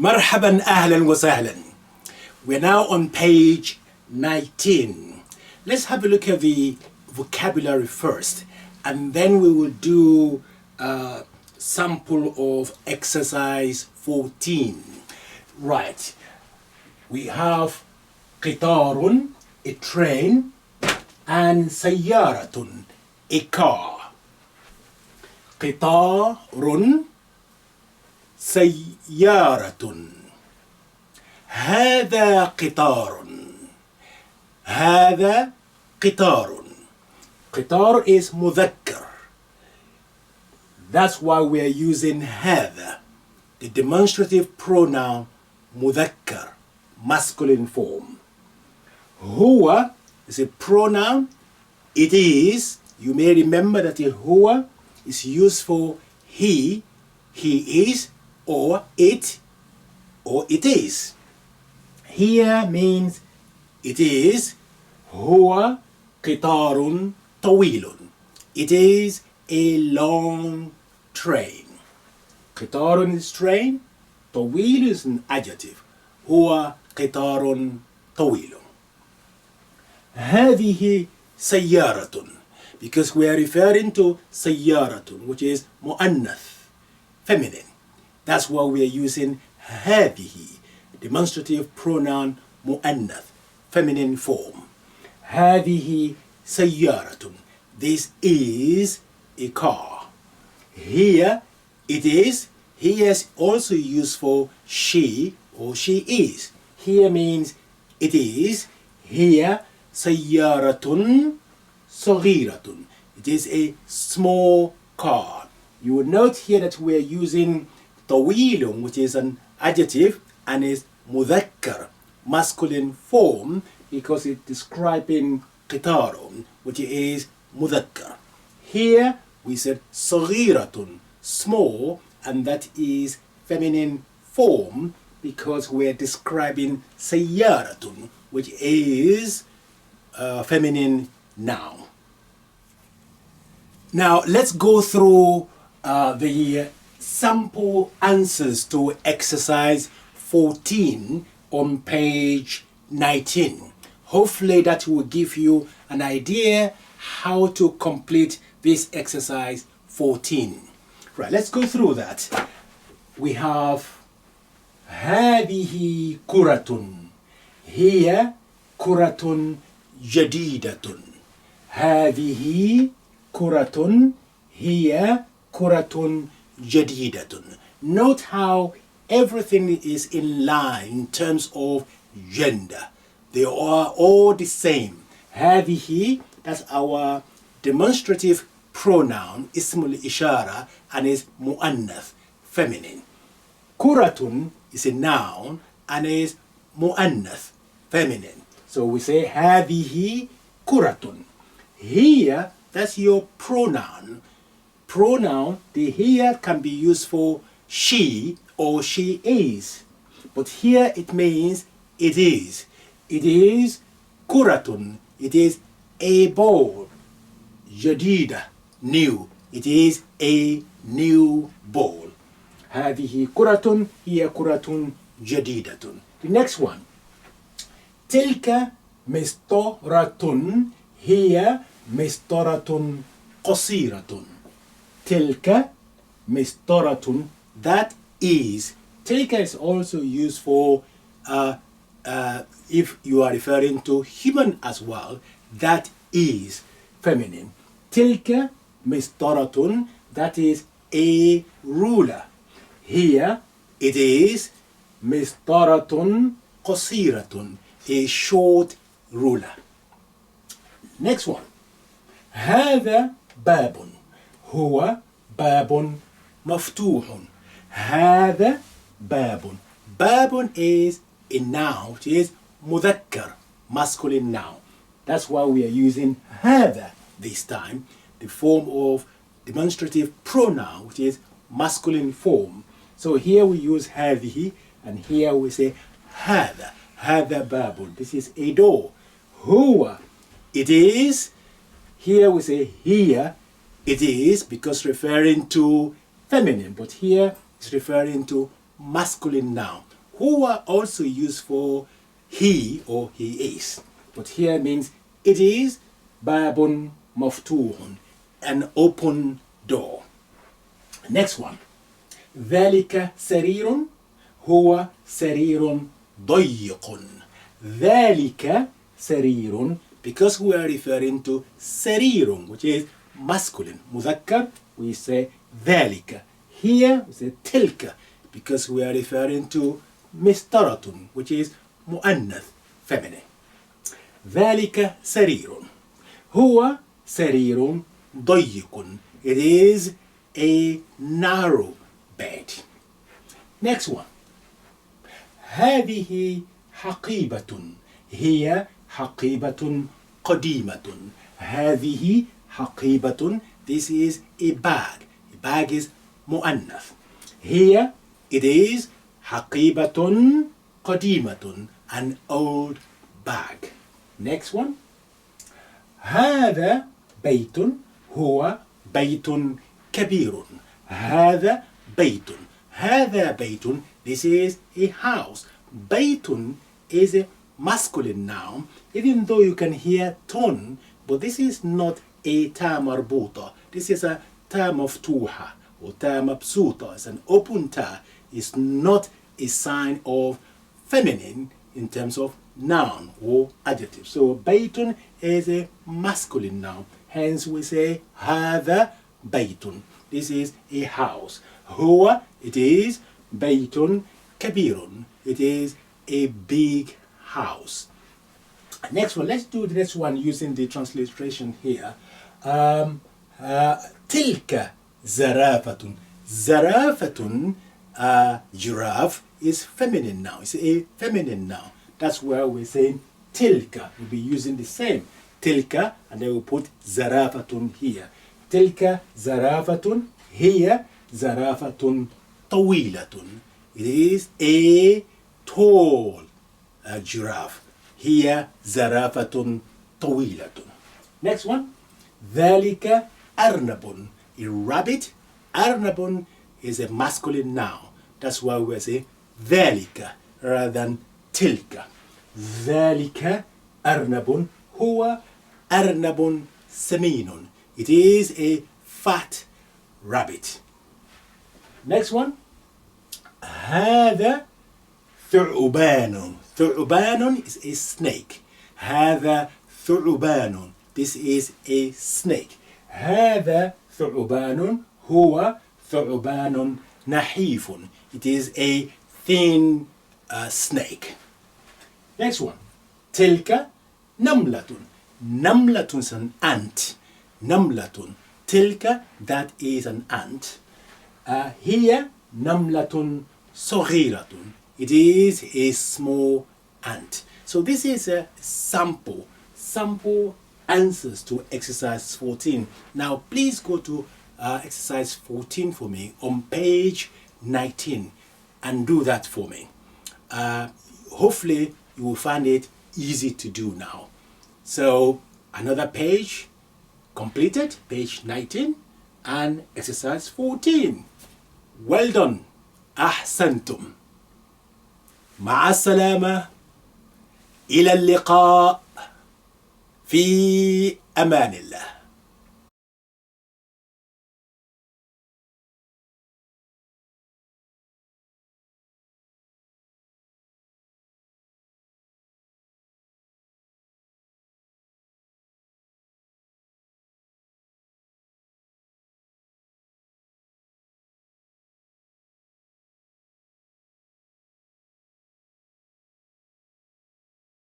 Marhaban, ahlan wa sahlan. We're now on page 19. Let's have a look at the vocabulary first, and then we will do a sample of exercise 14. Right. We have qitarun, a train, and sayyaratun, a car. qitarun, سيارة. هذا قطار. هذا قطار. قطار is مذكر. That's why we are using هذا, the demonstrative pronoun مذكر, masculine form. هو is a pronoun. It is. You may remember that هو is used for he is, or it is. Here means it is. هو قطار طويل. It is a long train. قطار is train. طويل is an adjective. هو قطار طويل. هذه سيارة, because we are referring to سيارة, which is مؤنث, feminine. That's why we are using hadhihi, demonstrative pronoun mu'annath, feminine form. Hadhihi sayyaratun. This is a car. Here it is. Here is also used for she or she is. Here means it is. Here sayyaratun saghiratun. It is a small car. You will note here that we are using tawilun, which is an adjective and is mudhakkar, masculine form, because it's describing qitarun, which is mudhakkar. Here we said saghiratun, small, and that is feminine form because we're describing sayyaratun, which is feminine noun. Now let's go through the sample answers to exercise 14 on page 19. Hopefully that will give you an idea how to complete this exercise 14. Right, let's go through that. We have هذه كرة. Here كرة جديدة. هذه كرة. Here كرة جديدة. Note how everything is in line in terms of gender. They are all the same. هذه, that's our demonstrative pronoun, اسم الإشارة, and is مؤنث, feminine. كرة is a noun and is مؤنث, feminine. So we say هذه كرة. Here, that's your pronoun. Pronoun, the here can be used for she or she is. But here it means it is. It is kuratun. It is a ball. Jadida, new. It is a new ball. هذه كرة, هي كرة جديدة. The next one. تلك مسطرة, هي مسطرة قصيرة. تلك مسطرة, that is. تلك is also used for if you are referring to human as well, that is feminine. تلك مسطرة, that is a ruler. Here it is مسطرة قصيرة, a short ruler. Next one. هذا باب. هو باب مفتوح. هذا باب. باب is a noun, which is مذكر, masculine noun. That's why we are using هذا this time, the form of demonstrative pronoun, which is masculine form. So here we use هذه, and here we say هذا. هذا باب. This is a door. هو, it is. Here we say here. It is, because referring to feminine, but here it's referring to masculine noun. Huwa also used for he or he is. But here means it is babun maftuhun, an open door. Next one. ذلك سرير هو سرير ضيق. ذلك سرير, because we are referring to سرير, which is masculine. مذكر, we say ذلك. Here we say تلك, because we are referring to مسترة, which is مؤنث, feminine. ذلك سرير هو سرير ضيق. It is a narrow bed. Next one. هذه حقيبة. هي حقيبة قديمة. هذه حقيبة. This is a bag. A bag is مؤنث. Here it is حقيبة قديمة, an old bag. Next one. هذا بيت هو بيت كبير. هذا بيت. هذا بيت. This is a house. بيت is a masculine noun, even though you can hear tone, but this is not a ta marbuta. This is a ta maftuha or ta mabsuta. It's an open ta. It's not a sign of feminine in terms of noun or adjective. So baytun is a masculine noun. Hence we say هذا baytun. This is a house. هو, it is baytun kabirun. It is a big house. Next one, let's do the next one using the transliteration here. تلك زرافة. زرافة, giraffe, is feminine noun. It's a feminine noun. That's where we're saying tilka. We'll be using the same tilka, and then we'll put zarafatun here. Tilka zarafatun. Here zarafatun tawilatun. It is a tall giraffe. Here zarafatun tawilatun. Next one. ذلك أرنب. A rabbit. أرنب is a masculine noun. That's why we're saying ذلك rather than تلك. ذلك أرنب هو أرنب سمين. It is a fat rabbit. Next one. هذا ثعبان. ثعبان is a snake. هذا ثعبان. This is a snake. هذا ثعبان هو ثعبان نحيف. It is a thin snake. Next one. تلك نملة. نملة is an ant. نملة. تلك, that is an ant. Here نملة صغيرة. It is a small ant. So this is a sample answers to exercise 14. Now please go to exercise 14 for me on page 19 and do that for me. Hopefully you will find it easy to do now. So another page completed, page 19 and exercise 14. Well done. أحسنتم. مع السلامة. إلى اللقاء. في أمان الله.